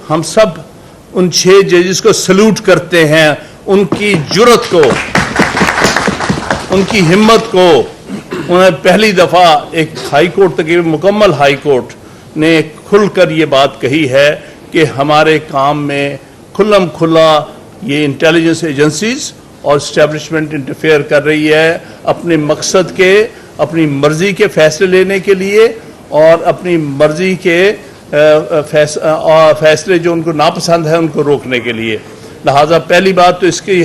हम सब उन 6 जजेस को सल्यूट करते हैं, उनकी जुर्रत को, उनकी हिम्मत को। उन्हें पहली दफ़ा एक हाई कोर्ट, तकरीबन मुकम्मल हाई कोर्ट ने खुलकर ये बात कही है कि हमारे काम में खुल्लम खुला ये इंटेलिजेंस एजेंसीज और इस्टेब्लिशमेंट इंटरफेयर कर रही है अपने मकसद के, अपनी मर्जी के फैसले लेने के लिए और अपनी मर्जी के फैसले जो उनको नापसंद है उनको रोकने के लिए। लिहाजा पहली बात तो इसकी,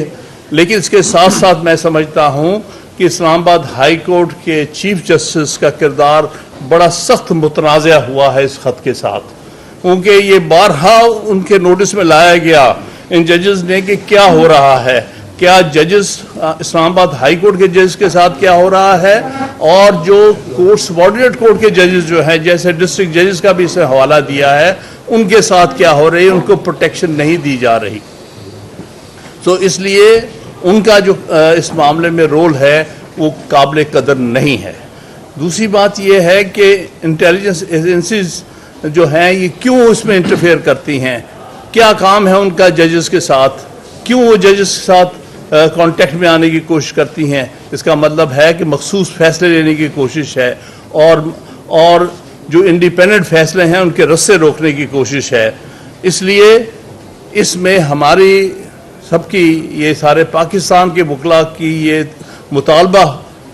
लेकिन इसके साथ साथ मैं समझता हूँ कि इस्लामाबाद हाई कोर्ट के चीफ जस्टिस का किरदार बड़ा सख्त मुतनाज़ा हुआ है इस खत के साथ, क्योंकि ये बारहा उनके नोटिस में लाया गया इन जजेस ने कि क्या हो रहा है, क्या जजेस इस्लामाबाद हाई कोर्ट के जजेस के साथ क्या हो रहा है और जो कोर्ट सबॉर्डिनेट कोर्ट के जजेस जो हैं, जैसे डिस्ट्रिक्ट जजेस का भी इसे हवाला दिया है, उनके साथ क्या हो रही है, उनको प्रोटेक्शन नहीं दी जा रही। तो इसलिए उनका जो इस मामले में रोल है वो काबिल कदर नहीं है। दूसरी बात यह है कि इंटेलिजेंस एजेंसीज जो हैं ये क्यों इसमें इंटरफेयर करती हैं, क्या काम है उनका जजेस के साथ, क्यों वो जजेस के साथ कांटेक्ट में आने की कोशिश करती हैं। इसका मतलब है कि मखसूस फैसले लेने की कोशिश है और जो इंडिपेंडेंट फैसले हैं उनके रस्से रोकने की कोशिश है। इसलिए इसमें हमारी सबकी, ये सारे पाकिस्तान के वकला की ये मुतालबा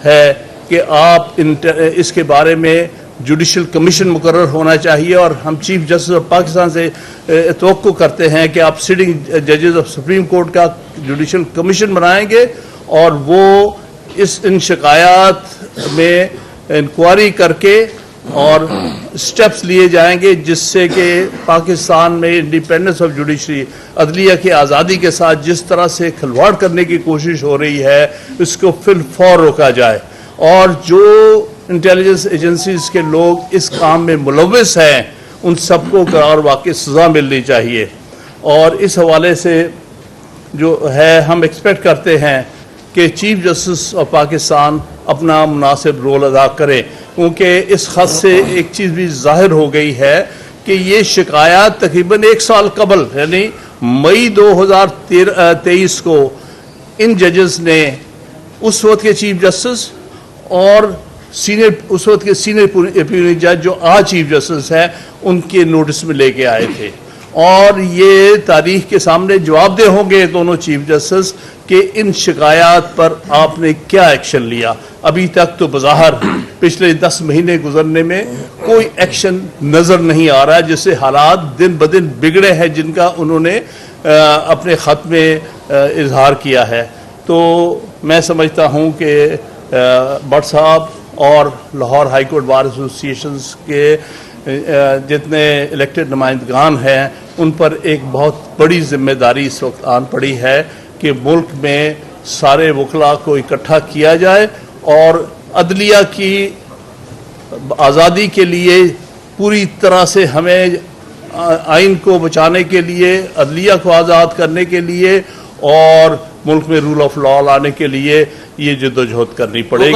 है कि आप इसके बारे में जुडिशल कमीशन मुकर्रर होना चाहिए और हम चीफ जस्टिस ऑफ पाकिस्तान से तवक्को करते हैं कि आप सिटिंग जजेस ऑफ सुप्रीम कोर्ट का जुडिशल कमीशन बनाएंगे और वो इन शिकायत में इंक्वायरी करके और स्टेप्स लिए जाएंगे जिससे कि पाकिस्तान में इंडिपेंडेंस ऑफ जुडिशरी, अदलिया की आज़ादी के साथ जिस तरह से खिलवाड़ करने की कोशिश हो रही है इसको फिल फौर रोका जाए और जो इंटेलिजेंस एजेंसीज के लोग इस काम में मुलव्वस हैं उन सबको करार वाकई सज़ा मिलनी चाहिए। और इस हवाले से जो है हम एक्सपेक्ट करते हैं कि चीफ जस्टिस ऑफ पाकिस्तान अपना मुनासिब रोल अदा करें, क्योंकि इस खत से एक चीज़ भी ज़ाहिर हो गई है कि ये शिकायत तकरीबन 1 साल कबल यानी मई 2023 को इन जजेस ने उस वक्त के चीफ जस्टिस और उस वक्त के सीनियर अपील जज जो आज चीफ जस्टिस है उनके नोटिस में लेके आए थे और ये तारीख के सामने जवाबदेह होंगे दोनों चीफ जस्टिस कि इन शिकायत पर आपने क्या एक्शन लिया। अभी तक तो बज़ाहिर पिछले 10 महीने गुजरने में कोई एक्शन नज़र नहीं आ रहा, जिससे हालात दिन ब दिन बिगड़े हैं जिनका उन्होंने अपने ख़त में इजहार किया है। तो मैं समझता हूँ कि भट्ट साहब और Lahore high court bar association के जितने इलेक्टेड नुमाइंदगान हैं उन पर एक बहुत बड़ी जिम्मेदारी इस वक्त आन पड़ी है कि मुल्क में सारे वकला को इकट्ठा किया जाए और अदलिया की आज़ादी के लिए पूरी तरह से हमें आइन को बचाने के लिए, अदलिया को आज़ाद करने के लिए और मुल्क में रूल ऑफ लॉ लाने के लिए ये जद्दोजहद करनी पड़ेगी।